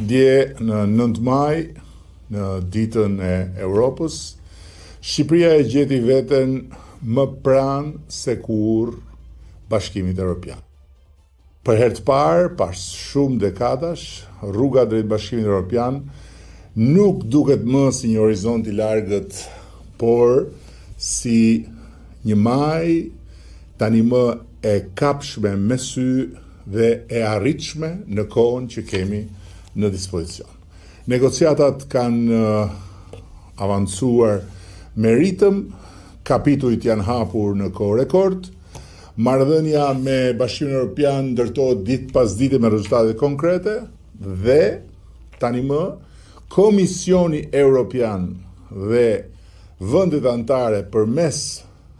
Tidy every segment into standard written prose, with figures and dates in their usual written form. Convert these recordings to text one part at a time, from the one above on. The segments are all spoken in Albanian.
Dje në 9 maj, në ditën e Europës, Shqipëria e gjeti veten më pranë se kur Bashkimit Evropian. Për herë të parë, pas shumë dekadash, rruga drejt Bashkimit Evropian nuk duket më si një horizont i largët, por si një maj tani më e kapshme me sy dhe e arritshme në kohën që kemi në dispozicion. Negociatat kanë avancuar me ritëm, kapitujt janë hapur në kohë rekord, marrëdhënia me Bashkimin Evropian ndërtohet ditë pas dite me rezultate konkrete dhe tani më Komisioni Evropian dhe vendet anëtare përmes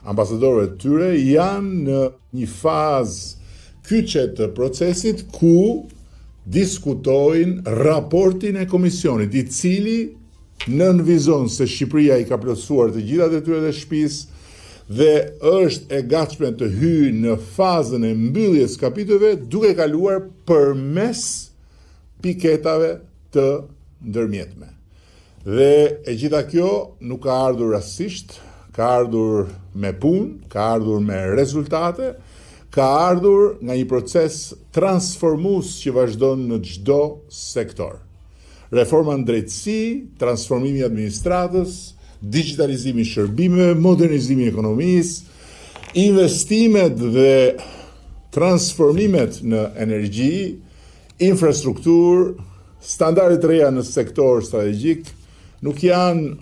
ambasadorëve të tyre janë në një fazë kyçe të procesit ku diskutojnë raportin e komisionit, i cili nënvizon se Shqipëria i ka plotësuar të gjitha detyrat e shtëpisë dhe është e gatshme të hyjë në fazën e mbylljes kapitujve duke kaluar përmes piketave të ndërmjetme. Dhe e gjitha kjo nuk ka ardhur rastësisht, ka ardhur me punë, ka ardhur me rezultate, ka ardhur nga një proces transformues që vazhdon në çdo sektor. Reforma në drejtësi, transformimi i administratës, digitalizimi i shërbimeve, modernizimi i ekonomisë, investimet dhe transformimet në energji, infrastrukturë, standardet të reja në sektor strategjik nuk janë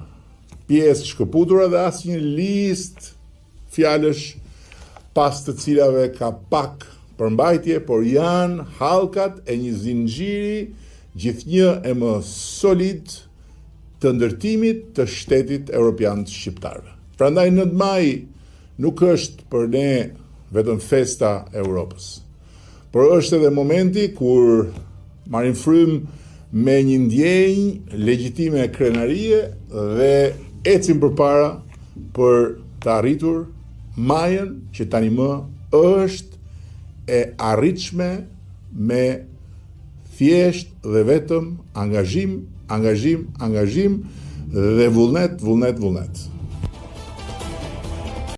pjesë shkëputura dhe asnjë listë fjalësh pas të cilave ka pak përmbajtje, por janë hallkat e një zinxhiri gjithnjë e më solid të ndërtimit të shtetit evropian të shqiptarëve. Prandaj 9 maj nuk është për ne vetëm festa e Europës, por është edhe momenti kur marrim frymë me një ndjenjë legjitime krenarie dhe ecim përpara për të arritur majën që tani më është e arritshme me thjesht dhe vetëm angazhim dhe vullnet.